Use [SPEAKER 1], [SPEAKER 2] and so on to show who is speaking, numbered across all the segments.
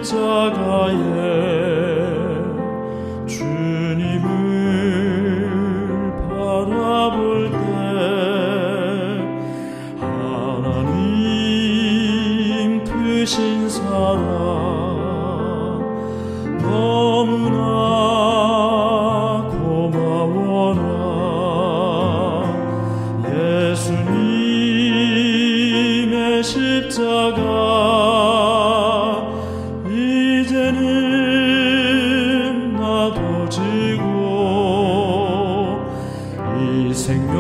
[SPEAKER 1] 십자가에 주님을 바라볼 때 하나님 크신 사랑 너무나 고마워라. 예수님의 십자가 이제는 나도 지고 이 생명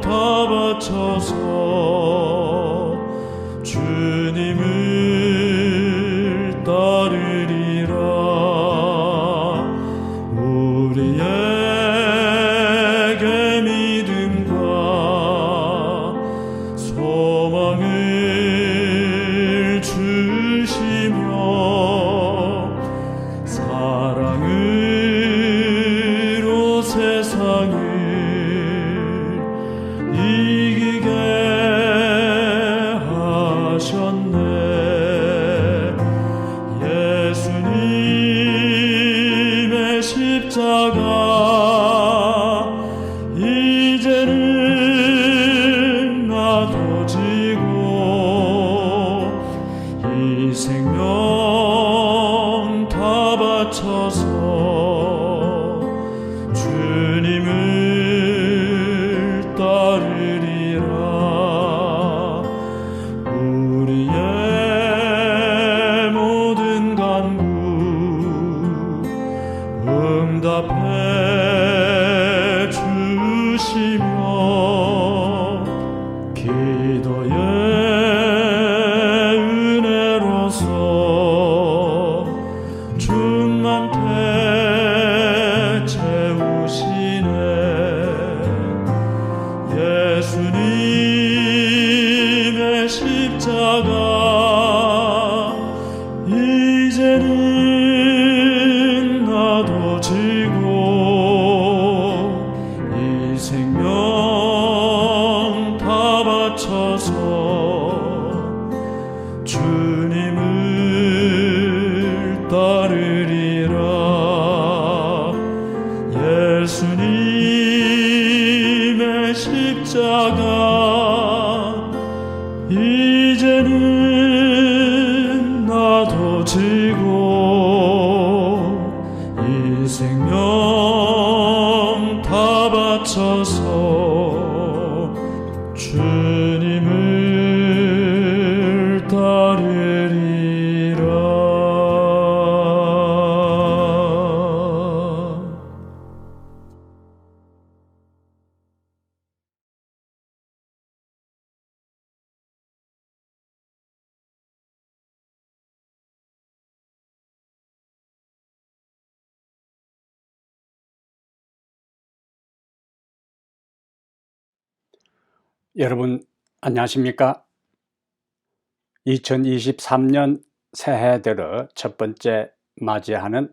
[SPEAKER 1] 다 바쳐서 주님을 따르리라. 우리에게 믿음과 소망을 주시며 사랑으로 세상을 이기게 하셨네. 예수님의 십자가 이제는 나도 지고 이 생명 다 바쳐서 주님을 따르리라. 우리의 모든 간구 응답해 주시며 기도의 은혜로서 충만케 채우시네. 예수님의 십자가 이제는 나도 지고 이 생명 다 바쳐서 주님을 따르리라. 예수님의 십자가 이제는 나도 지고 이 생명 다 바쳐서 주님을 따르리라.
[SPEAKER 2] 여러분 안녕하십니까? 2023년 새해 들어 첫 번째 맞이하는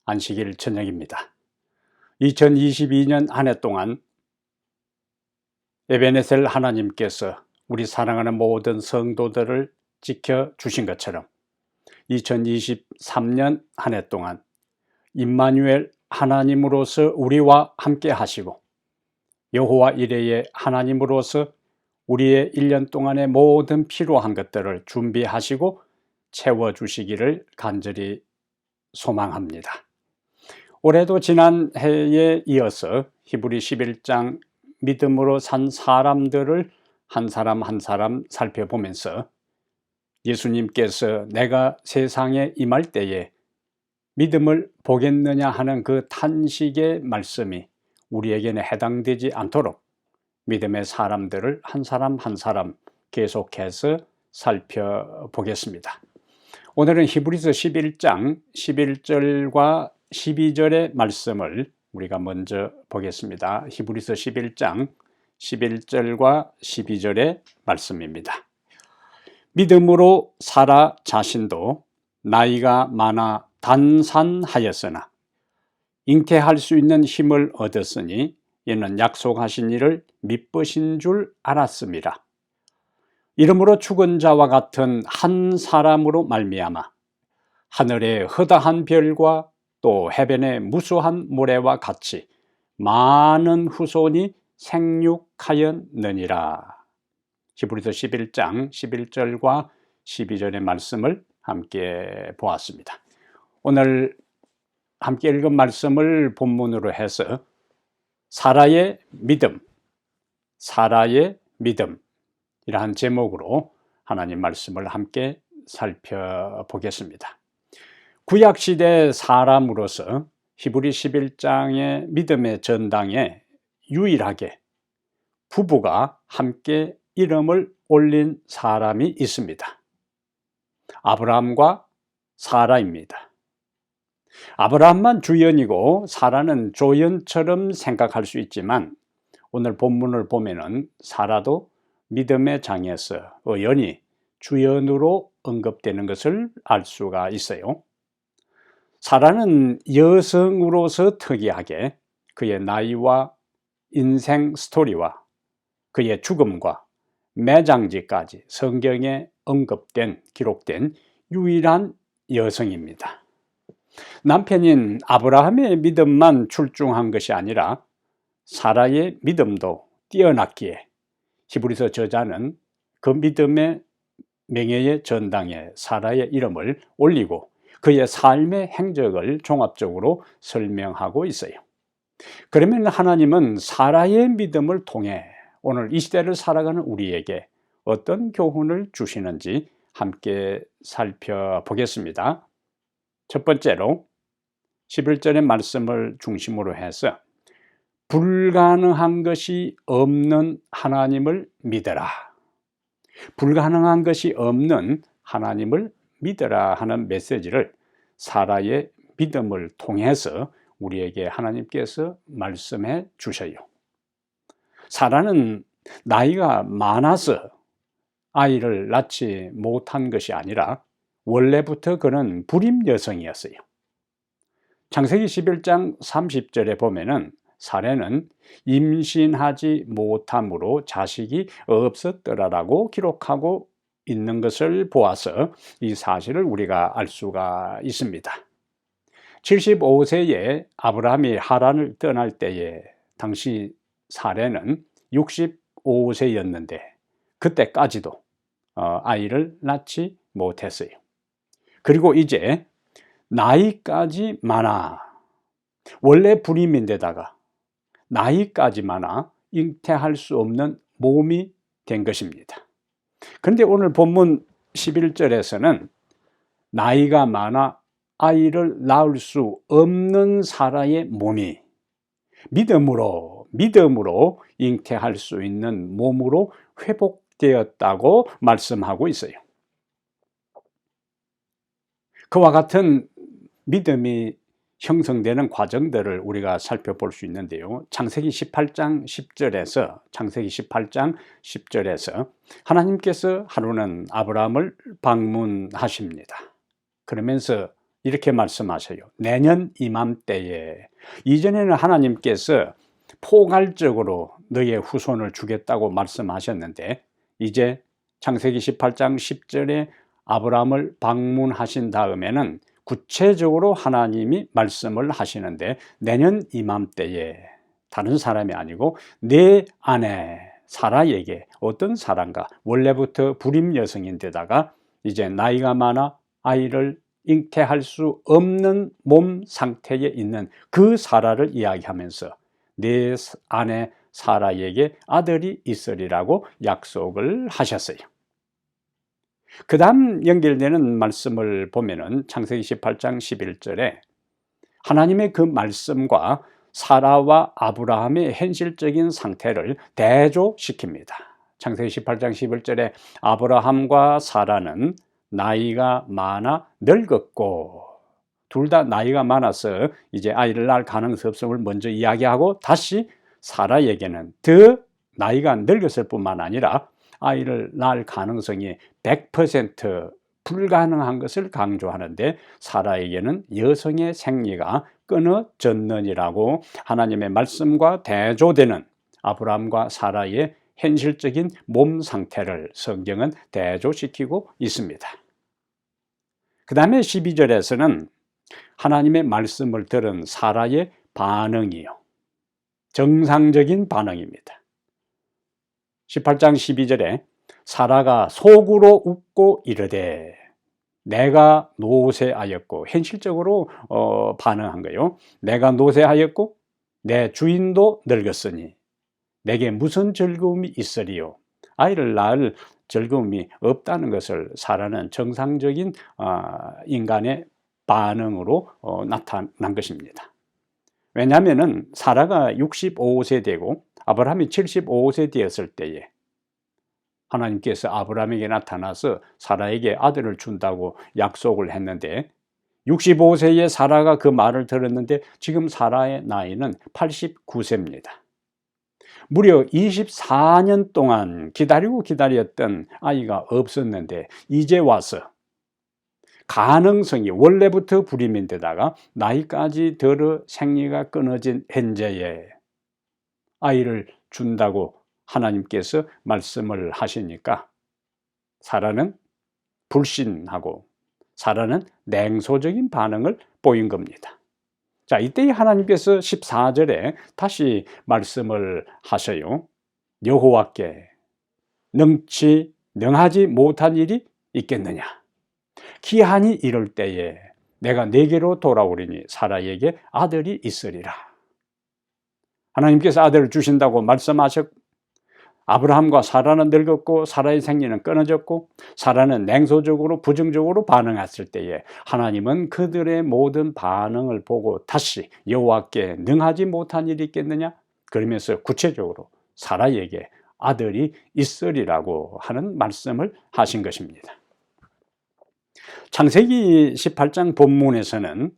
[SPEAKER 2] 안식일 저녁입니다. 2022년 한 해 동안 에베네셀 하나님께서 우리 사랑하는 모든 성도들을 지켜주신 것처럼 2023년 한 해 동안 임마누엘 하나님으로서 우리와 함께 하시고 여호와 이레의 하나님으로서 우리의 1년 동안의 모든 필요한 것들을 준비하시고 채워주시기를 간절히 소망합니다. 올해도 지난 해에 이어서 히브리 11장 믿음으로 산 사람들을 한 사람 한 사람 살펴보면서 예수님께서 내가 세상에 임할 때에 믿음을 보겠느냐 하는 그 탄식의 말씀이 우리에게는 해당되지 않도록 믿음의 사람들을 한 사람 한 사람 계속해서 살펴보겠습니다. 오늘은 히브리서 11장 11절과 12절의 말씀을 우리가 먼저 보겠습니다. 히브리서 11장 11절과 12절의 말씀입니다. 믿음으로 사라 자신도 나이가 많아 단산하였으나 잉태할 수 있는 힘을 얻었으니 이는 약속하신 이를 미쁘신 줄 알았음이라. 이러므로 죽은 자와 같은 한 사람으로 말미암아 하늘의 허다한 별과 또 해변의 무수한 모래와 같이 많은 후손이 생육하였느니라. 히브리서 11장 11절과 12절의 말씀을 함께 보았습니다. 오늘 함께 읽은 말씀을 본문으로 해서 사라의 믿음, 사라의 믿음 이러한 제목으로 하나님 말씀을 함께 살펴보겠습니다. 구약시대 사람으로서 히브리 11장의 믿음의 전당에 유일하게 부부가 함께 이름을 올린 사람이 있습니다. 아브라함과 사라입니다. 아브라함만 주연이고 사라는 조연처럼 생각할 수 있지만 오늘 본문을 보면은 사라도 믿음의 장에서 의연히 주연으로 언급되는 것을 알 수가 있어요. 사라는 여성으로서 특이하게 그의 나이와 인생 스토리와 그의 죽음과 매장지까지 성경에 언급된, 기록된 유일한 여성입니다. 남편인 아브라함의 믿음만 출중한 것이 아니라 사라의 믿음도 뛰어났기에 히브리서 저자는 그 믿음의 명예의 전당에 사라의 이름을 올리고 그의 삶의 행적을 종합적으로 설명하고 있어요. 그러면 하나님은 사라의 믿음을 통해 오늘 이 시대를 살아가는 우리에게 어떤 교훈을 주시는지 함께 살펴보겠습니다. 첫 번째로 11절의 말씀을 중심으로 해서 불가능한 것이 없는 하나님을 믿어라. 불가능한 것이 없는 하나님을 믿어라 하는 메시지를 사라의 믿음을 통해서 우리에게 하나님께서 말씀해 주셔요. 사라는 나이가 많아서 아이를 낳지 못한 것이 아니라 원래부터 그는 불임 여성이었어요. 창세기 11장 30절에 보면은 사라는 임신하지 못함으로 자식이 없었더라라고 기록하고 있는 것을 보아서 이 사실을 우리가 알 수가 있습니다. 75세에 아브라함이 하란을 떠날 때에 당시 사라는 65세였는데 그때까지도 아이를 낳지 못했어요. 그리고 이제 나이까지 많아, 원래 불임인데다가 나이까지 많아 잉태할 수 없는 몸이 된 것입니다. 그런데 오늘 본문 11절에서는 나이가 많아 아이를 낳을 수 없는 사라의 몸이 믿음으로 잉태할 수 있는 몸으로 회복되었다고 말씀하고 있어요. 그와 같은 믿음이 형성되는 과정들을 우리가 살펴볼 수 있는데요. 창세기 18장 10절에서 하나님께서 하루는 아브라함을 방문하십니다. 그러면서 이렇게 말씀하셔요. 내년 이맘때에, 이전에는 하나님께서 포괄적으로 너의 후손을 주겠다고 말씀하셨는데 이제 창세기 18장 10절에 아브라함을 방문하신 다음에는 구체적으로 하나님이 말씀을 하시는데 내년 이맘때에 다른 사람이 아니고 내 아내 사라에게 어떤 사람과 원래부터 불임 여성인데다가 이제 나이가 많아 아이를 잉태할 수 없는 몸 상태에 있는 그 사라를 이야기하면서 내 아내 사라에게 아들이 있으리라고 약속을 하셨어요. 그 다음 연결되는 말씀을 보면은 창세기 18장 11절에 하나님의 그 말씀과 사라와 아브라함의 현실적인 상태를 대조시킵니다. 창세기 18장 11절에 아브라함과 사라는 나이가 많아 늙었고, 둘 다 나이가 많아서 이제 아이를 낳을 가능성이 없음을 먼저 이야기하고 다시 사라에게는 더 나이가 늙었을 뿐만 아니라 아이를 낳을 가능성이 100% 불가능한 것을 강조하는데 사라에게는 여성의 생리가 끊어졌느니라고 하나님의 말씀과 대조되는 아브라함과 사라의 현실적인 몸 상태를 성경은 대조시키고 있습니다. 그 다음에 12절에서는 하나님의 말씀을 들은 사라의 반응이요, 정상적인 반응입니다. 18장 12절에 사라가 속으로 웃고 이르되, 내가 노쇠하였고, 현실적으로 반응한 거예요. 내가 노쇠하였고 내 주인도 늙었으니 내게 무슨 즐거움이 있으리요. 아이를 낳을 즐거움이 없다는 것을 사라는 정상적인 인간의 반응으로 나타난 것입니다. 왜냐하면 사라가 65세 되고 아브라함이 75세 되었을 때에 하나님께서 아브라함에게 나타나서 사라에게 아들을 준다고 약속을 했는데, 65세의 사라가 그 말을 들었는데 지금 사라의 나이는 89세입니다. 무려 24년 동안 기다렸던 아이가 없었는데 이제 와서 가능성이 원래부터 불임인데다가 나이까지 들어 생리가 끊어진 현재에 아이를 준다고 하나님께서 말씀을 하시니까 사라는 불신하고 사라는 냉소적인 반응을 보인 겁니다. 자, 이때 하나님께서 14절에 다시 말씀을 하셔요. 여호와께 능하지 못한 일이 있겠느냐. 기한이 이를 때에 내가 내게로 돌아오리니 사라에게 아들이 있으리라. 하나님께서 아들을 주신다고 말씀하셨고, 아브라함과 사라는 늙었고 사라의 생리는 끊어졌고 사라는 냉소적으로 부정적으로 반응했을 때에 하나님은 그들의 모든 반응을 보고 다시 여호와께 능하지 못한 일이 있겠느냐, 그러면서 구체적으로 사라에게 아들이 있으리라고 하는 말씀을 하신 것입니다. 창세기 18장 본문에서는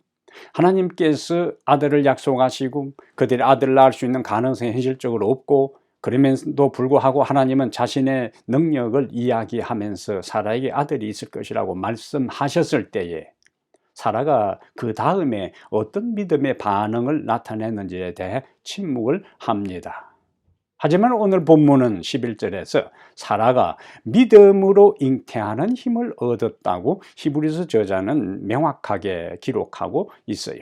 [SPEAKER 2] 하나님께서 아들을 약속하시고 그들이 아들을 낳을 수 있는 가능성이 현실적으로 없고, 그럼에도 불구하고 하나님은 자신의 능력을 이야기하면서 사라에게 아들이 있을 것이라고 말씀하셨을 때에 사라가 그 다음에 어떤 믿음의 반응을 나타냈는지에 대해 침묵을 합니다. 하지만 오늘 본문은 11절에서 사라가 믿음으로 잉태하는 힘을 얻었다고 히브리서 저자는 명확하게 기록하고 있어요.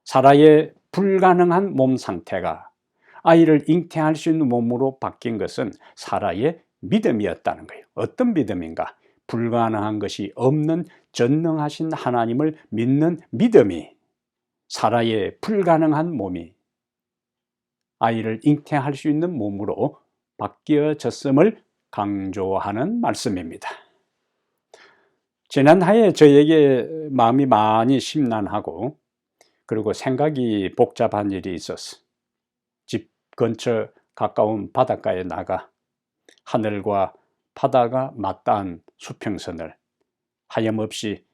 [SPEAKER 2] 사라의 불가능한 몸 상태가 아이를 잉태할 수 있는 몸으로 바뀐 것은 사라의 믿음이었다는 거예요. 어떤 믿음인가? 불가능한 것이 없는 전능하신 하나님을 믿는 믿음이 사라의 불가능한 몸이 아이를 잉태할 수 있는 몸으로 바뀌어졌음을 강조하는 말씀입니다. 지난해에 저에게 마음이 많이 심란하고 그리고 생각이 복잡한 일이 있었어. 집 근처 가까운 바닷가에 나가 하늘과 바다가 맞닿은 수평선을 하염없이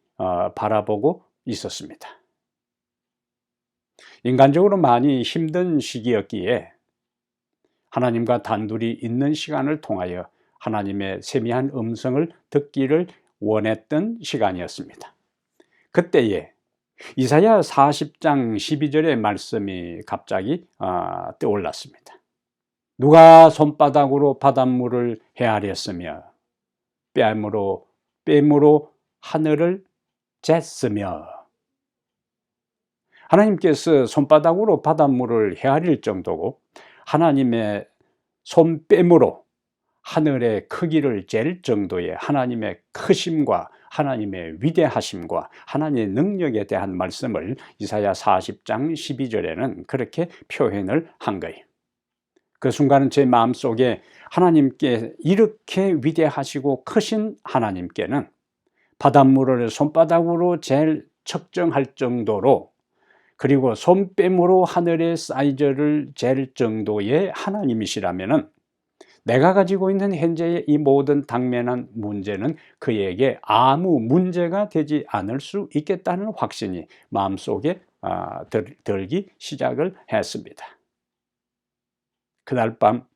[SPEAKER 2] 바라보고 있었습니다. 인간적으로 많이 힘든 시기였기에 하나님과 단둘이 있는 시간을 통하여 하나님의 세미한 음성을 듣기를 원했던 시간이었습니다. 그때에 이사야 40장 12절의 말씀이 갑자기 떠올랐습니다. 누가 손바닥으로 바닷물을 헤아렸으며 뺨으로 하늘을 쟀으며. 하나님께서 손바닥으로 바닷물을 헤아릴 정도고 하나님의 손뺨으로 하늘의 크기를 잴 정도의 하나님의 크심과 하나님의 위대하심과 하나님의 능력에 대한 말씀을 이사야 40장 12절에는 그렇게 표현을 한 거예요. 그 순간은 제 마음속에 하나님께 이렇게 위대하시고 크신 하나님께는 바닷물을 손바닥으로 측정할 정도로, 그리고 손뺨으로 하늘의 사이즈를 잴 정도의 하나님이시라면은 내가 가지고 있는 현재의 이 모든 당면한 문제는 그에게 아무 문제가 되지 않을 수 있겠다는 확신이 마음속에 들기 시작을 했습니다. 그날 밤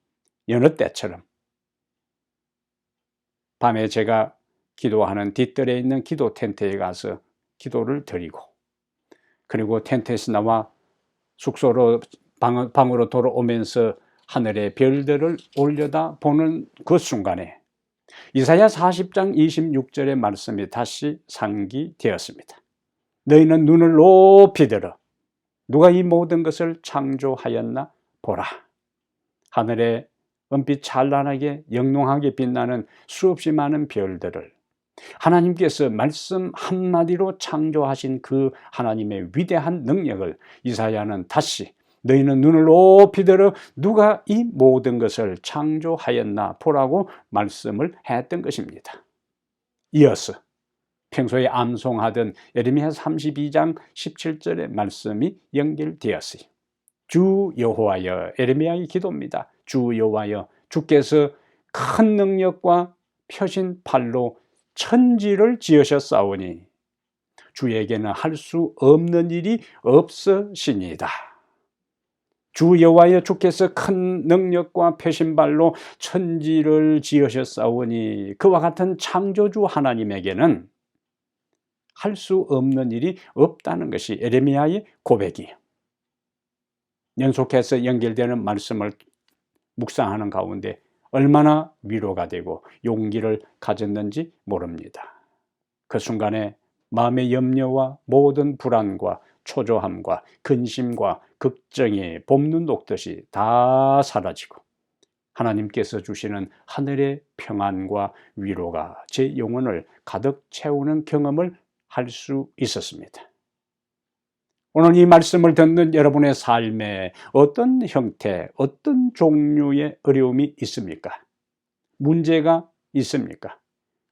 [SPEAKER 2] 여느 때처럼 밤에 제가 기도하는 뒷뜰에 있는 기도 텐트에 가서 기도를 드리고, 그리고 텐트에서 나와 숙소로 방으로 돌아오면서 하늘의 별들을 올려다 보는 그 순간에 이사야 40장 26절의 말씀이 다시 상기되었습니다. 너희는 눈을 높이 들어 누가 이 모든 것을 창조하였나 보라. 하늘에 은빛 찬란하게 영롱하게 빛나는 수없이 많은 별들을 하나님께서 말씀 한마디로 창조하신 그 하나님의 위대한 능력을 이사야는 다시 너희는 눈을 높이 들어 누가 이 모든 것을 창조하였나 보라고 말씀을 했던 것입니다. 이어서 평소에 암송하던 예레미야 32장 17절의 말씀이 연결되었어요. 주 여호와여, 예레미야의 기도입니다. 주 여호와여, 주께서 큰 능력과 펴신 팔로 천지를 지으셨사오니 주에게는 할 수 없는 일이 없으시니이다. 주 여호와여, 주께서 큰 능력과 펴신 발로 천지를 지으셨사오니 그와 같은 창조주 하나님에게는 할 수 없는 일이 없다는 것이 예레미야의 고백이에요. 연속해서 연결되는 말씀을 묵상하는 가운데 얼마나 위로가 되고 용기를 가졌는지 모릅니다. 그 순간에 마음의 염려와 모든 불안과 초조함과 근심과 걱정이 봄눈 녹듯이 다 사라지고 하나님께서 주시는 하늘의 평안과 위로가 제 영혼을 가득 채우는 경험을 할 수 있었습니다. 오늘 이 말씀을 듣는 여러분의 삶에 어떤 형태, 어떤 종류의 어려움이 있습니까? 문제가 있습니까?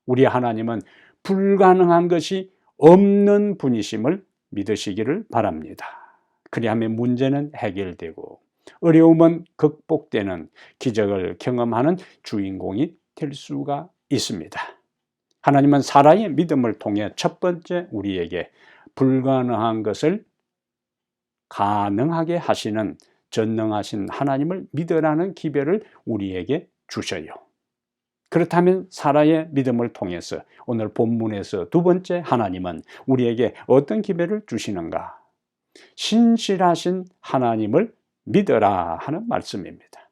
[SPEAKER 2] 우리 하나님은 불가능한 것이 없는 분이심을 믿으시기를 바랍니다. 그리하면 문제는 해결되고 어려움은 극복되는 기적을 경험하는 주인공이 될 수가 있습니다. 하나님은 사라의 믿음을 통해 첫 번째 우리에게 불가능한 것을 가능하게 하시는 전능하신 하나님을 믿으라는 기별을 우리에게 주셔요. 그렇다면 사라의 믿음을 통해서 오늘 본문에서 두 번째 하나님은 우리에게 어떤 기별을 주시는가? 신실하신 하나님을 믿어라 하는 말씀입니다.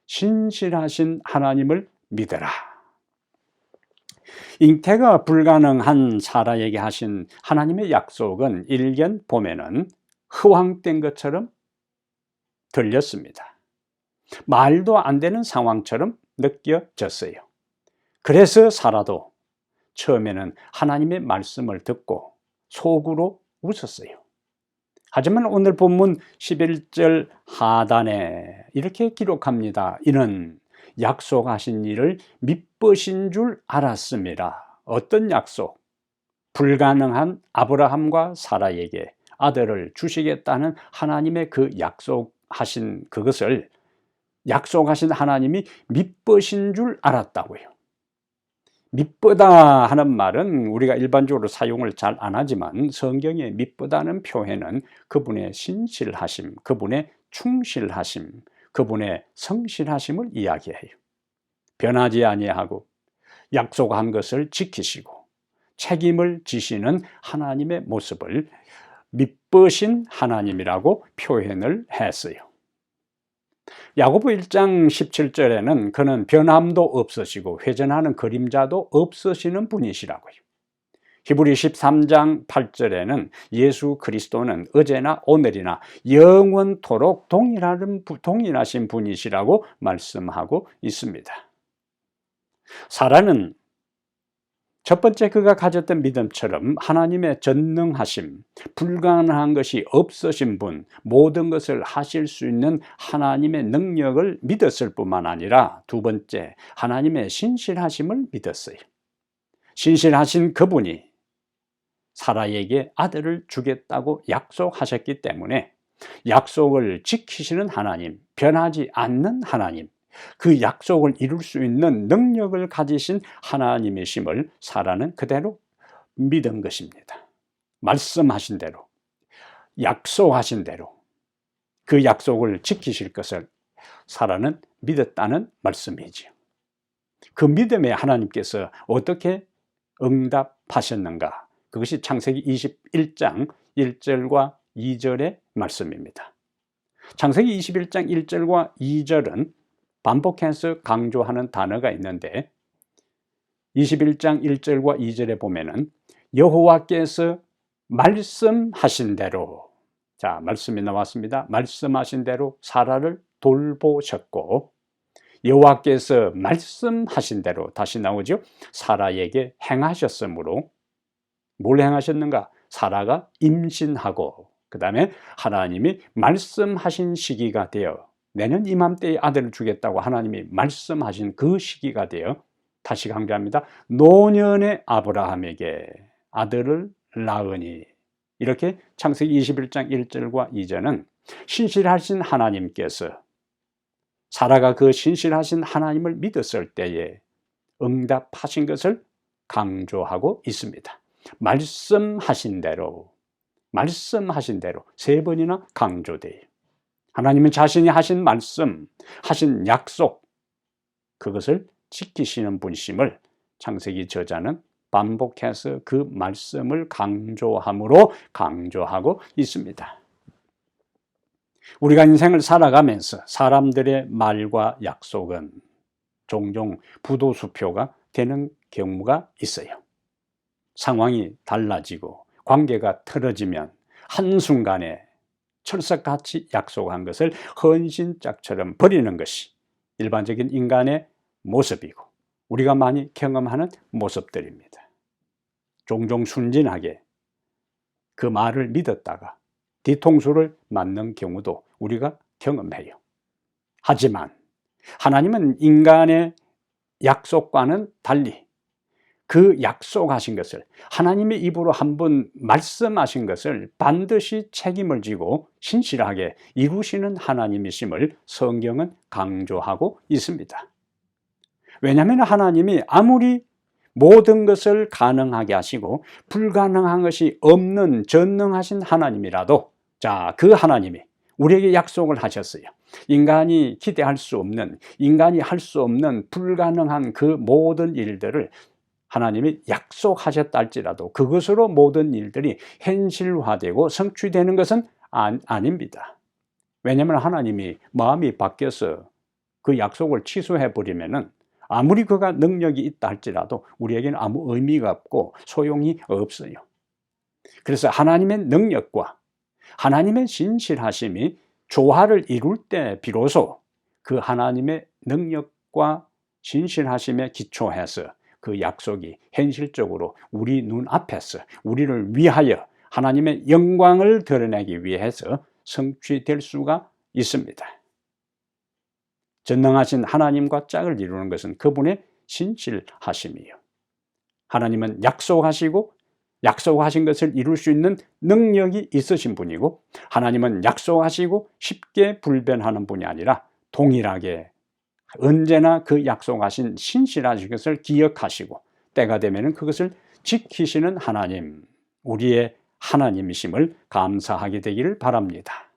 [SPEAKER 2] 신실하신 하나님을 믿어라. 잉태가 불가능한 사라에게 하신 하나님의 약속은 일견 보면은 허황된 것처럼 들렸습니다. 말도 안 되는 상황처럼 느껴졌어요. 그래서 사라도 처음에는 하나님의 말씀을 듣고 속으로 웃었어요. 하지만 오늘 본문 11절 하단에 이렇게 기록합니다. 이는 약속하신 일을 미쁘신 줄 알았습니다. 어떤 약속? 불가능한 아브라함과 사라에게 아들을 주시겠다는 하나님의 그 약속하신 그것을 약속하신 하나님이 미쁘신 줄 알았다고요. 미쁘다 하는 말은 우리가 일반적으로 사용을 잘 안 하지만 성경에 미쁘다는 표현은 그분의 신실하심, 그분의 충실하심, 그분의 성실하심을 이야기해요. 변하지 아니하고 약속한 것을 지키시고 책임을 지시는 하나님의 모습을 미쁘신 하나님이라고 표현을 했어요. 야고보 1장 17절에는 그는 변함도 없으시고 회전하는 그림자도 없으시는 분이시라고요. 히브리 13장 8절에는 예수 그리스도는 어제나 오늘이나 영원토록 동일하신 분이시라고 말씀하고 있습니다. 사라는 첫 번째 그가 가졌던 믿음처럼 하나님의 전능하심, 불가능한 것이 없으신 분, 모든 것을 하실 수 있는 하나님의 능력을 믿었을 뿐만 아니라 두 번째 하나님의 신실하심을 믿었어요. 신실하신 그분이 사라에게 아들을 주겠다고 약속하셨기 때문에 약속을 지키시는 하나님, 변하지 않는 하나님, 그 약속을 이룰 수 있는 능력을 가지신 하나님이심을 사라는 그대로 믿은 것입니다. 말씀하신 대로, 약속하신 대로 그 약속을 지키실 것을 사라는 믿었다는 말씀이지요. 그 믿음에 하나님께서 어떻게 응답하셨는가? 그것이 창세기 21장 1절과 2절의 말씀입니다. 창세기 21장 1절과 2절은 반복해서 강조하는 단어가 있는데 21장 1절과 2절에 보면은 여호와께서 말씀하신 대로, 자, 말씀이 나왔습니다. 말씀하신 대로 사라를 돌보셨고, 여호와께서 말씀하신 대로, 다시 나오죠, 사라에게 행하셨으므로, 뭘 행하셨는가? 사라가 임신하고, 그 다음에 하나님이 말씀하신 시기가 되어 내년 이맘때에 아들을 주겠다고 하나님이 말씀하신 그 시기가 되어, 다시 강조합니다, 노년의 아브라함에게 아들을 낳으니. 이렇게 창세기 21장 1절과 2절은 신실하신 하나님께서 사라가 그 신실하신 하나님을 믿었을 때에 응답하신 것을 강조하고 있습니다. 말씀하신 대로, 말씀하신 대로 세 번이나 강조돼요. 하나님은 자신이 하신 말씀, 하신 약속, 그것을 지키시는 분이심을 창세기 저자는 반복해서 그 말씀을 강조함으로 강조하고 있습니다. 우리가 인생을 살아가면서 사람들의 말과 약속은 종종 부도수표가 되는 경우가 있어요. 상황이 달라지고 관계가 틀어지면 한순간에 철석같이 약속한 것을 헌신짝처럼 버리는 것이 일반적인 인간의 모습이고 우리가 많이 경험하는 모습들입니다. 종종 순진하게 그 말을 믿었다가 뒤통수를 맞는 경우도 우리가 경험해요. 하지만 하나님은 인간의 약속과는 달리 그 약속하신 것을, 하나님의 입으로 한번 말씀하신 것을 반드시 책임을 지고 신실하게 이루시는 하나님이심을 성경은 강조하고 있습니다. 왜냐하면 하나님이 아무리 모든 것을 가능하게 하시고 불가능한 것이 없는 전능하신 하나님이라도, 자, 그 하나님이 우리에게 약속을 하셨어요. 인간이 기대할 수 없는, 인간이 할 수 없는 불가능한 그 모든 일들을 하나님이 약속하셨다 할지라도 그것으로 모든 일들이 현실화되고 성취되는 것은 아닙니다. 왜냐하면 하나님이 마음이 바뀌어서 그 약속을 취소해버리면은 아무리 그가 능력이 있다 할지라도 우리에게는 아무 의미가 없고 소용이 없어요. 그래서 하나님의 능력과 하나님의 신실하심이 조화를 이룰 때 비로소 그 하나님의 능력과 신실하심에 기초해서 그 약속이 현실적으로 우리 눈앞에서 우리를 위하여 하나님의 영광을 드러내기 위해서 성취될 수가 있습니다. 전능하신 하나님과 짝을 이루는 것은 그분의 신실하심이에요. 하나님은 약속하시고 약속하신 것을 이룰 수 있는 능력이 있으신 분이고, 하나님은 약속하시고 쉽게 불변하는 분이 아니라 동일하게 언제나 그 약속하신 신실하신 것을 기억하시고 때가 되면 그것을 지키시는 하나님, 우리의 하나님이심을 감사하게 되기를 바랍니다.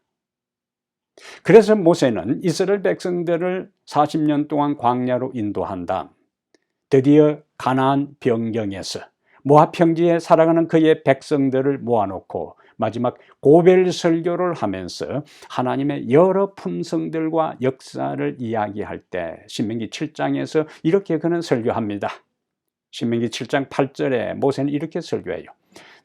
[SPEAKER 2] 그래서 모세는 이스라엘 백성들을 40년 동안 광야로 인도한 다음 드디어 가나안 변경에서 모압 평지에 살아가는 그의 백성들을 모아놓고 마지막 고별 설교를 하면서 하나님의 여러 품성들과 역사를 이야기할 때 신명기 7장에서 이렇게 그는 설교합니다. 신명기 7장 8절에 모세는 이렇게 설교해요.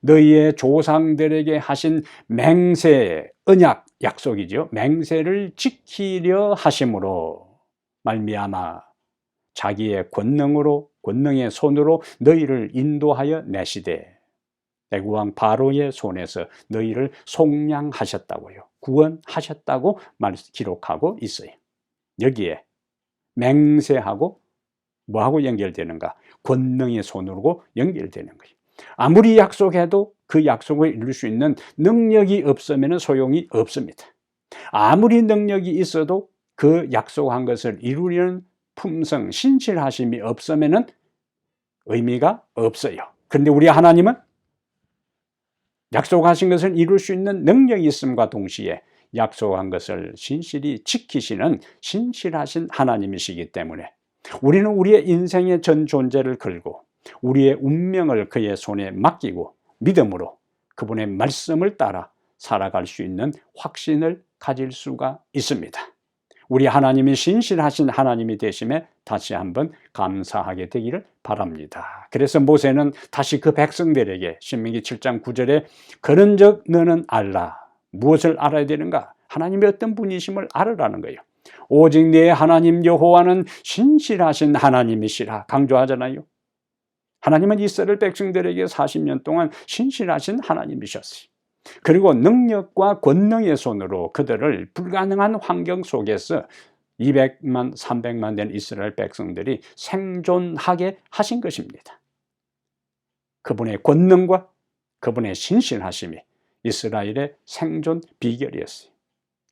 [SPEAKER 2] 너희의 조상들에게 하신 맹세, 언약, 약속이죠. 맹세를 지키려 하심으로 말미암아 자기의 권능으로, 권능의 손으로 너희를 인도하여 내시되 애국왕 바로의 손에서 너희를 속량하셨다고요. 구원하셨다고 기록하고 있어요. 여기에 맹세하고 뭐하고 연결되는가? 권능의 손으로 연결되는 거예요. 아무리 약속해도 그 약속을 이룰 수 있는 능력이 없으면 소용이 없습니다. 아무리 능력이 있어도 그 약속한 것을 이루려는 품성, 신실하심이 없으면 의미가 없어요. 그런데 우리 하나님은 약속하신 것을 이룰 수 있는 능력이 있음과 동시에 약속한 것을 신실히 지키시는 신실하신 하나님이시기 때문에 우리는 우리의 인생의 전 존재를 걸고 우리의 운명을 그의 손에 맡기고 믿음으로 그분의 말씀을 따라 살아갈 수 있는 확신을 가질 수가 있습니다. 우리 하나님이 신실하신 하나님이 되심에 다시 한번 감사하게 되기를 바랍니다. 그래서 모세는 다시 그 백성들에게 신명기 7장 9절에 그런즉 너는 알라. 무엇을 알아야 되는가? 하나님이 어떤 분이심을 알으라는 거예요. 오직 네 하나님 여호와는 신실하신 하나님이시라 강조하잖아요. 하나님은 이스라엘 백성들에게 40년 동안 신실하신 하나님이셨어요. 그리고 능력과 권능의 손으로 그들을 불가능한 환경 속에서 200만, 300만 된 이스라엘 백성들이 생존하게 하신 것입니다. 그분의 권능과 그분의 신실하심이 이스라엘의 생존 비결이었어요.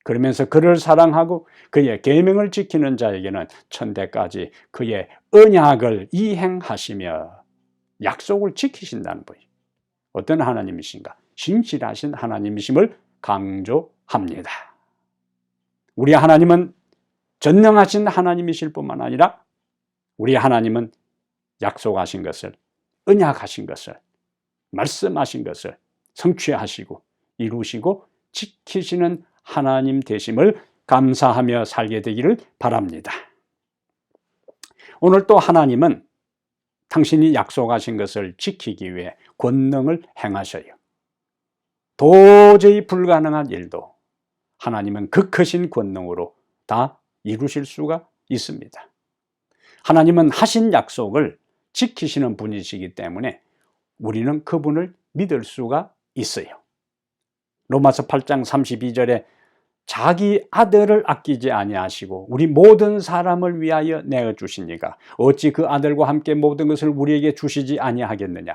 [SPEAKER 2] 그러면서 그를 사랑하고 그의 계명을 지키는 자에게는 천대까지 그의 언약을 이행하시며 약속을 지키신다는 거예요. 어떤 하나님이신가? 신실하신 하나님이심을 강조합니다. 우리 하나님은 전능하신 하나님이실 뿐만 아니라 우리 하나님은 약속하신 것을, 언약하신 것을, 말씀하신 것을 성취하시고 이루시고 지키시는 하나님 되심을 감사하며 살게 되기를 바랍니다. 오늘 또 하나님은 당신이 약속하신 것을 지키기 위해 권능을 행하셔요. 도저히 불가능한 일도 하나님은 그 크신 권능으로 다 이루실 수가 있습니다. 하나님은 하신 약속을 지키시는 분이시기 때문에 우리는 그분을 믿을 수가 있어요. 로마서 8장 32절에 자기 아들을 아끼지 아니하시고 우리 모든 사람을 위하여 내어 주시니가 어찌 그 아들과 함께 모든 것을 우리에게 주시지 아니하겠느냐.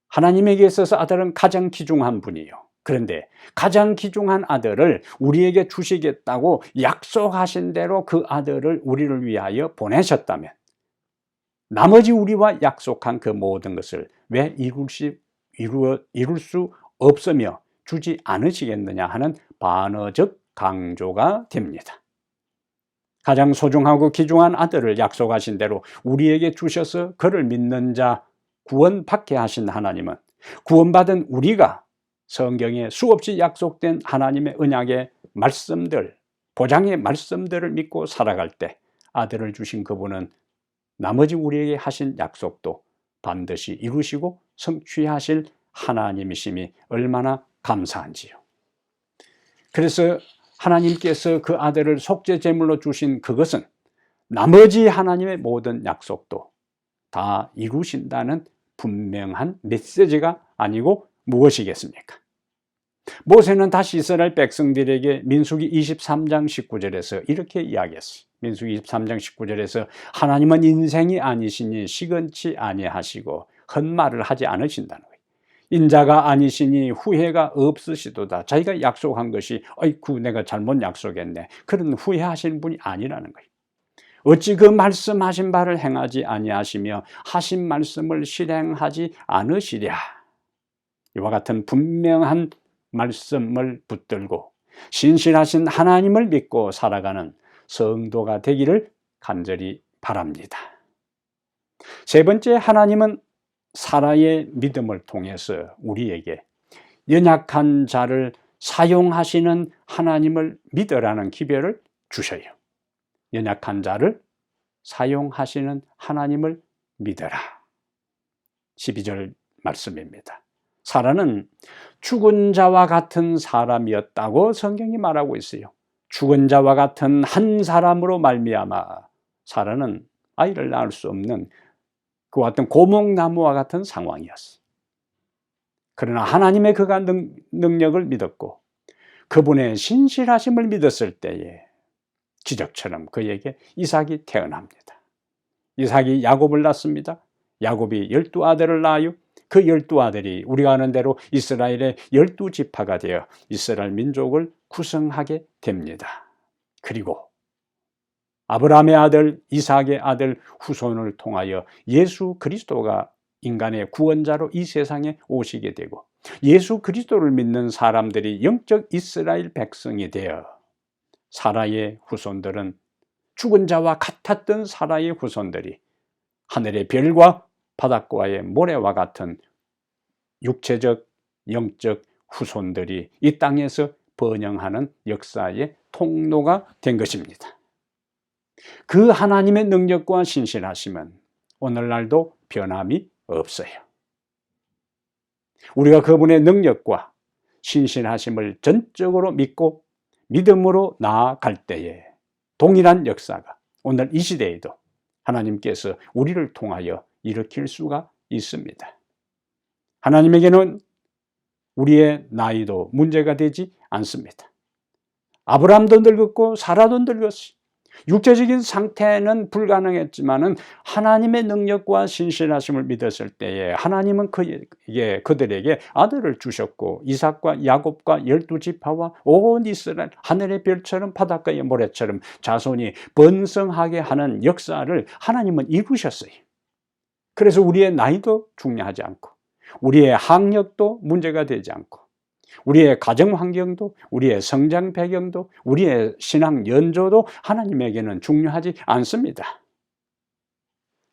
[SPEAKER 2] 하나님에게 있어서 아들은 가장 귀중한 분이에요. 그런데 가장 귀중한 아들을 우리에게 주시겠다고 약속하신 대로 그 아들을 우리를 위하여 보내셨다면 나머지 우리와 약속한 그 모든 것을 왜 이룰 수 없으며 주지 않으시겠느냐 하는 반어적 강조가 됩니다. 가장 소중하고 귀중한 아들을 약속하신 대로 우리에게 주셔서 그를 믿는 자 구원받게 하신 하나님은 구원받은 우리가 성경에 수없이 약속된 하나님의 언약의 말씀들, 보장의 말씀들을 믿고 살아갈 때 아들을 주신 그분은 나머지 우리에게 하신 약속도 반드시 이루시고 성취하실 하나님이심이 얼마나 감사한지요. 그래서 하나님께서 그 아들을 속죄 제물로 주신 그것은 나머지 하나님의 모든 약속도 다 이루신다는 분명한 메시지가 아니고 무엇이겠습니까? 모세는 다시 이스라엘 백성들에게 민수기 23장 19절에서 이렇게 이야기했어요. 민수기 23장 19절에서 하나님은 인생이 아니시니 시건치 아니하시고 헛말을 하지 않으신다는 거예요. 인자가 아니시니 후회가 없으시도다. 자기가 약속한 것이 아이쿠 내가 잘못 약속했네. 그런 후회하시는 분이 아니라는 거예요. 어찌 그 말씀하신 바를 행하지 아니하시며 하신 말씀을 실행하지 않으시랴. 이와 같은 분명한 말씀을 붙들고 신실하신 하나님을 믿고 살아가는 성도가 되기를 간절히 바랍니다. 세 번째, 하나님은 사라의 믿음을 통해서 우리에게 연약한 자를 사용하시는 하나님을 믿으라는 기별을 주셔요. 연약한 자를 사용하시는 하나님을 믿어라. 12절 말씀입니다. 사라는 죽은 자와 같은 사람이었다고 성경이 말하고 있어요. 죽은 자와 같은 한 사람으로 말미암아 사라는 아이를 낳을 수 없는 그와 같은 고목나무와 같은 상황이었어요. 그러나 하나님의 그가 능력을 믿었고 그분의 신실하심을 믿었을 때에 기적처럼 그에게 이삭이 태어납니다. 이삭이 야곱을 낳습니다. 야곱이 12아들을 낳아요. 그 12아들이 우리가 아는 대로 이스라엘의 12지파가 되어 이스라엘 민족을 구성하게 됩니다. 그리고 아브라함의 아들, 이삭의 아들 후손을 통하여 예수 그리스도가 인간의 구원자로 이 세상에 오시게 되고 예수 그리스도를 믿는 사람들이 영적 이스라엘 백성이 되어 사라의 후손들은 죽은 자와 같았던 사라의 후손들이 하늘의 별과 바닷가의 모래와 같은 육체적, 영적 후손들이 이 땅에서 번영하는 역사의 통로가 된 것입니다. 그 하나님의 능력과 신실하심은 오늘날도 변함이 없어요. 우리가 그분의 능력과 신실하심을 전적으로 믿고 믿음으로 나아갈 때에 동일한 역사가 오늘 이 시대에도 하나님께서 우리를 통하여 일으킬 수가 있습니다. 하나님에게는 우리의 나이도 문제가 되지 않습니다. 아브라함도 늙었고 사라도 늙었어요. 육체적인 상태는 불가능했지만은 하나님의 능력과 신실하심을 믿었을 때에 하나님은 그들에게 아들을 주셨고 이삭과 야곱과 12지파와 온 이스라엘 하늘의 별처럼 바닷가의 모래처럼 자손이 번성하게 하는 역사를 하나님은 이루셨어요. 그래서 우리의 나이도 중요하지 않고 우리의 학력도 문제가 되지 않고 우리의 가정 환경도 우리의 성장 배경도 우리의 신앙 연조도 하나님에게는 중요하지 않습니다.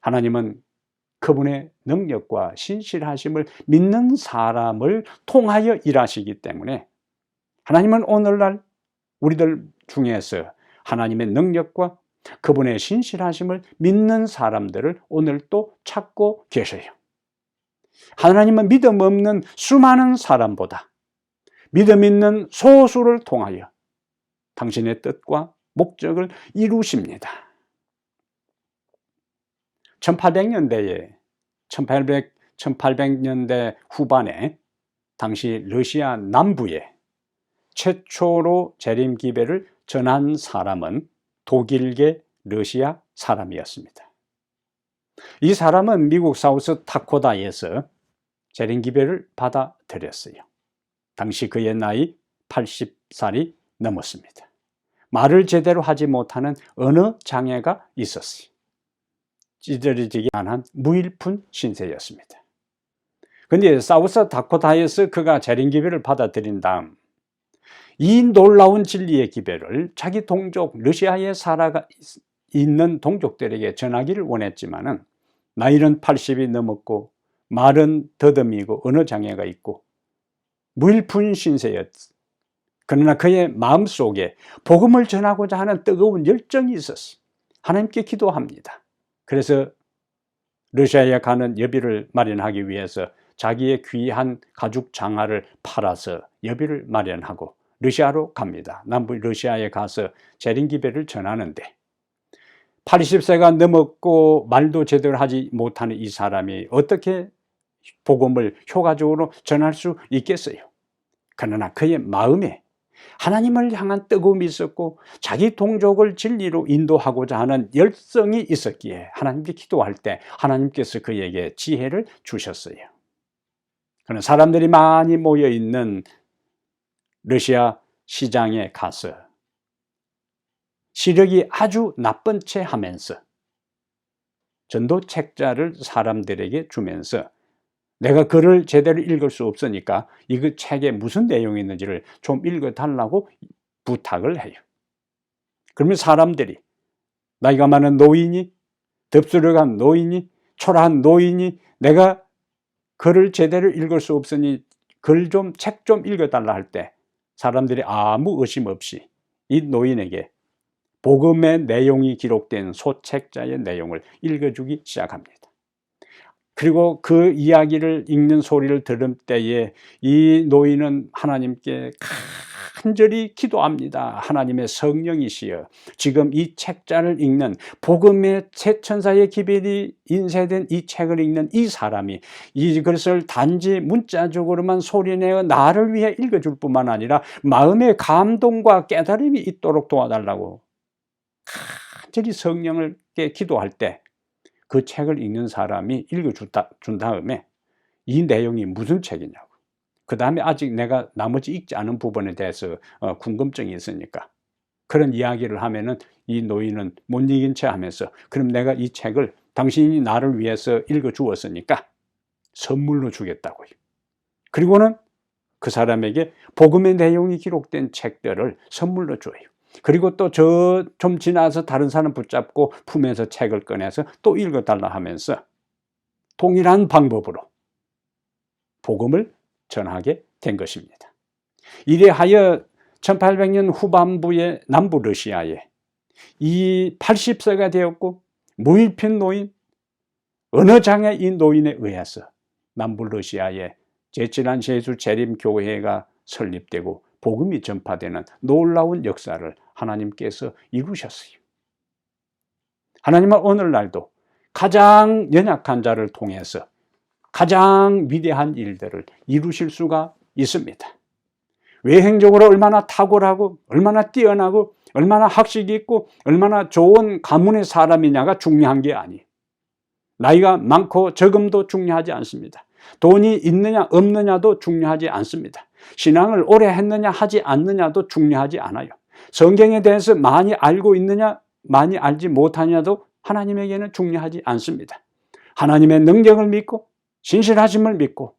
[SPEAKER 2] 하나님은 그분의 능력과 신실하심을 믿는 사람을 통하여 일하시기 때문에 하나님은 오늘날 우리들 중에서 하나님의 능력과 그분의 신실하심을 믿는 사람들을 오늘 또 찾고 계셔요. 하나님은 믿음 없는 수많은 사람보다 믿음 있는 소수를 통하여 당신의 뜻과 목적을 이루십니다. 1800년대 후반에 당시 러시아 남부에 최초로 재림 기배를 전한 사람은 독일계 러시아 사람이었습니다. 이 사람은 미국 사우스 다코타에서 재림 기배를 받아들였어요. 당시 그의 나이 80살이 넘었습니다. 말을 제대로 하지 못하는 언어 장애가 있었어요. 찌들어지기 한한 무일푼 신세였습니다. 그런데 사우스 다코타에서 그가 재림 기배를 받아들인 다음 이 놀라운 진리의 기배를 자기 동족 러시아에 살아 있는 동족들에게 전하기를 원했지만은 나이는 80이 넘었고 말은 더듬이고 언어 장애가 있고 무일푼 신세였어. 그러나 그의 마음속에 복음을 전하고자 하는 뜨거운 열정이 있었어. 하나님께 기도합니다. 그래서 러시아에 가는 여비를 마련하기 위해서 자기의 귀한 가죽 장화를 팔아서 여비를 마련하고 러시아로 갑니다. 남부 러시아에 가서 재림 기배를 전하는데 80세가 넘었고 말도 제대로 하지 못하는 이 사람이 어떻게 복음을 효과적으로 전할 수 있겠어요? 그러나 그의 마음에 하나님을 향한 뜨거움이 있었고 자기 동족을 진리로 인도하고자 하는 열성이 있었기에 하나님께 기도할 때 하나님께서 그에게 지혜를 주셨어요. 그러나 사람들이 많이 모여 있는 러시아 시장에 가서 시력이 아주 나쁜 채 하면서 전도 책자를 사람들에게 주면서 내가 글을 제대로 읽을 수 없으니까 이 책에 무슨 내용이 있는지를 좀 읽어달라고 부탁을 해요. 그러면 사람들이 나이가 많은 노인이, 덥수룩한 노인이, 초라한 노인이 내가 글을 제대로 읽을 수 없으니 책 좀 읽어달라 할 때 사람들이 아무 의심 없이 이 노인에게 복음의 내용이 기록된 소책자의 내용을 읽어주기 시작합니다. 그리고 그 이야기를 읽는 소리를 들을 때에 이 노인은 하나님께 간절히 기도합니다. 하나님의 성령이시여 지금 이 책자를 읽는 복음의 최천사의 기별이 인쇄된 이 책을 읽는 이 사람이 이것을 단지 문자적으로만 소리내어 나를 위해 읽어줄 뿐만 아니라 마음의 감동과 깨달음이 있도록 도와달라고 간절히 성령을께 기도할 때 그 책을 읽는 사람이 읽어준 다음에 이 내용이 무슨 책이냐고, 그 다음에 아직 내가 나머지 읽지 않은 부분에 대해서 궁금증이 있으니까 그런 이야기를 하면은 이 노인은 못 이긴 채 하면서 그럼 내가 이 책을 당신이 나를 위해서 읽어주었으니까 선물로 주겠다고요. 그리고는 그 사람에게 복음의 내용이 기록된 책들을 선물로 줘요. 그리고 또 좀 지나서 다른 사람 붙잡고 품에서 책을 꺼내서 또 읽어달라 하면서 동일한 방법으로 복음을 전하게 된 것입니다. 이래하여 1800년 후반부에 남부 러시아에 이 80세가 되었고 무일편 노인, 언어장애 이 노인에 의해서 남부 러시아에 제칠한 제수 재림교회가 설립되고 복음이 전파되는 놀라운 역사를 하나님께서 이루셨어요. 하나님은 오늘날도 가장 연약한 자를 통해서 가장 위대한 일들을 이루실 수가 있습니다. 외행적으로 얼마나 탁월하고 얼마나 뛰어나고 얼마나 학식이 있고 얼마나 좋은 가문의 사람이냐가 중요한 게 아니에요. 나이가 많고 적음도 중요하지 않습니다. 돈이 있느냐 없느냐도 중요하지 않습니다. 신앙을 오래 했느냐 하지 않느냐도 중요하지 않아요. 성경에 대해서 많이 알고 있느냐 많이 알지 못하냐도 하나님에게는 중요하지 않습니다. 하나님의 능력을 믿고 신실하심을 믿고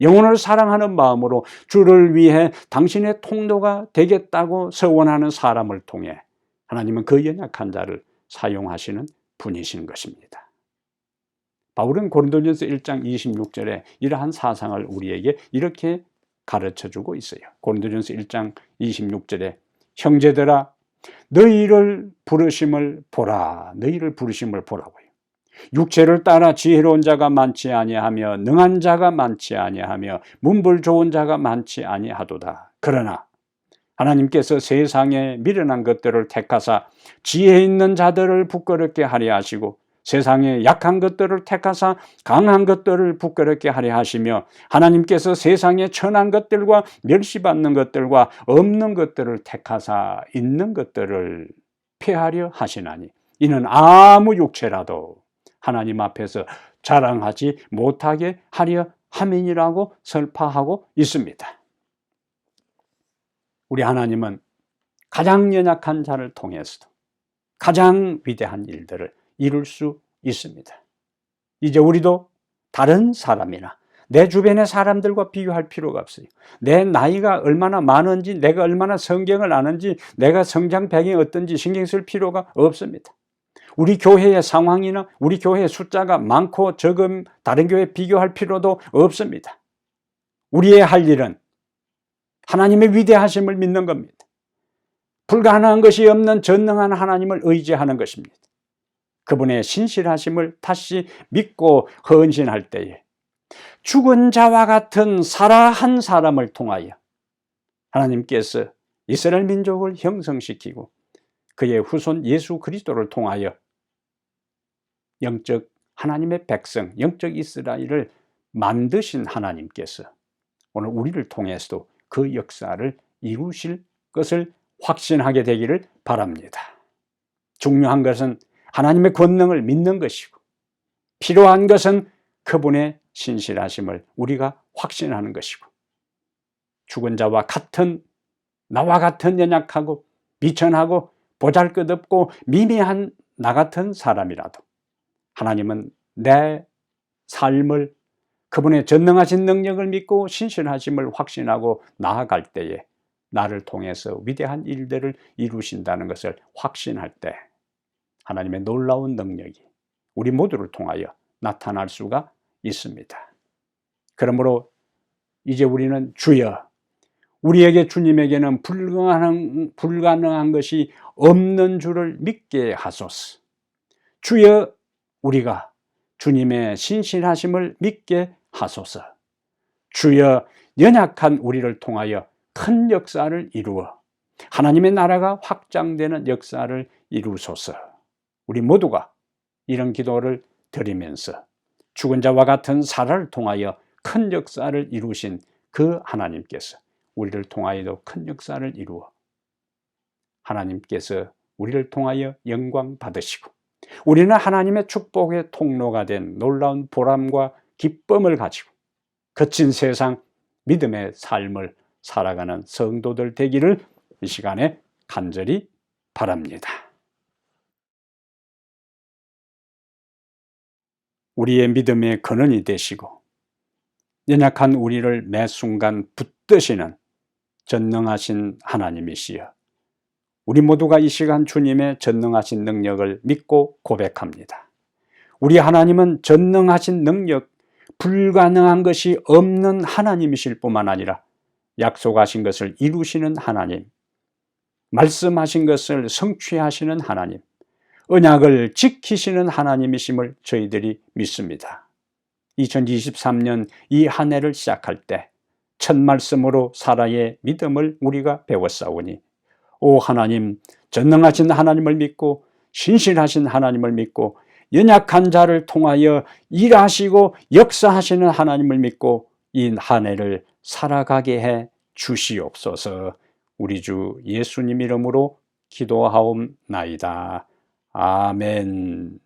[SPEAKER 2] 영혼을 사랑하는 마음으로 주를 위해 당신의 통로가 되겠다고 서원하는 사람을 통해 하나님은 그 연약한 자를 사용하시는 분이신 것입니다. 바울은 고린도전서 1장 26절에 이러한 사상을 우리에게 이렇게 가르쳐주고 있어요. 고린도전서 1장 26절에 형제들아 너희를 부르심을 보라. 너희를 부르심을 보라고요. 육체를 따라 지혜로운 자가 많지 아니하며 능한 자가 많지 아니하며 문불 좋은 자가 많지 아니하도다. 그러나 하나님께서 세상에 미련한 것들을 택하사 지혜 있는 자들을 부끄럽게 하려 하시고 세상에 약한 것들을 택하사 강한 것들을 부끄럽게 하려 하시며 하나님께서 세상에 천한 것들과 멸시받는 것들과 없는 것들을 택하사 있는 것들을 폐하려 하시나니 이는 아무 육체라도 하나님 앞에서 자랑하지 못하게 하려 함이니라고 설파하고 있습니다. 우리 하나님은 가장 연약한 자를 통해서도 가장 위대한 일들을 이룰 수 있습니다. 이제 우리도 다른 사람이나 내 주변의 사람들과 비교할 필요가 없어요. 내 나이가 얼마나 많은지 내가 얼마나 성경을 아는지 내가 성장 배경이 어떤지 신경 쓸 필요가 없습니다. 우리 교회의 상황이나 우리 교회의 숫자가 많고 적음 다른 교회 비교할 필요도 없습니다. 우리의 할 일은 하나님의 위대하심을 믿는 겁니다. 불가능한 것이 없는 전능한 하나님을 의지하는 것입니다. 그분의 신실하심을 다시 믿고 헌신할 때에 죽은 자와 같은 사라 한 사람을 통하여 하나님께서 이스라엘 민족을 형성시키고 그의 후손 예수 그리스도를 통하여 영적 하나님의 백성, 영적 이스라엘을 만드신 하나님께서 오늘 우리를 통해서도 그 역사를 이루실 것을 확신하게 되기를 바랍니다. 중요한 것은 하나님의 권능을 믿는 것이고 필요한 것은 그분의 신실하심을 우리가 확신하는 것이고 죽은 자와 같은 나와 같은 연약하고 비천하고 보잘것없고 미미한 나 같은 사람이라도 하나님은 내 삶을 그분의 전능하신 능력을 믿고 신실하심을 확신하고 나아갈 때에 나를 통해서 위대한 일들을 이루신다는 것을 확신할 때 하나님의 놀라운 능력이 우리 모두를 통하여 나타날 수가 있습니다. 그러므로 이제 우리는 주여 우리에게 주님에게는 불가능한 것이 없는 줄을 믿게 하소서. 주여 우리가 주님의 신실하심을 믿게 하소서. 주여 연약한 우리를 통하여 큰 역사를 이루어 하나님의 나라가 확장되는 역사를 이루소서. 우리 모두가 이런 기도를 드리면서 죽은 자와 같은 사라를 통하여 큰 역사를 이루신 그 하나님께서 우리를 통하여도 큰 역사를 이루어 하나님께서 우리를 통하여 영광 받으시고 우리는 하나님의 축복의 통로가 된 놀라운 보람과 기쁨을 가지고 거친 세상 믿음의 삶을 살아가는 성도들 되기를 이 시간에 간절히 바랍니다. 우리의 믿음의 근원이 되시고 연약한 우리를 매 순간 붙드시는 전능하신 하나님이시여 우리 모두가 이 시간 주님의 전능하신 능력을 믿고 고백합니다. 우리 하나님은 전능하신 능력, 불가능한 것이 없는 하나님이실 뿐만 아니라 약속하신 것을 이루시는 하나님, 말씀하신 것을 성취하시는 하나님, 언약을 지키시는 하나님이심을 저희들이 믿습니다. 2023년 이 한 해를 시작할 때 첫 말씀으로 사라의 믿음을 우리가 배웠사오니, 오 하나님, 전능하신 하나님을 믿고 신실하신 하나님을 믿고 연약한 자를 통하여 일하시고 역사하시는 하나님을 믿고 이 한 해를 살아가게 해 주시옵소서. 우리 주 예수님 이름으로 기도하옵나이다. 아멘.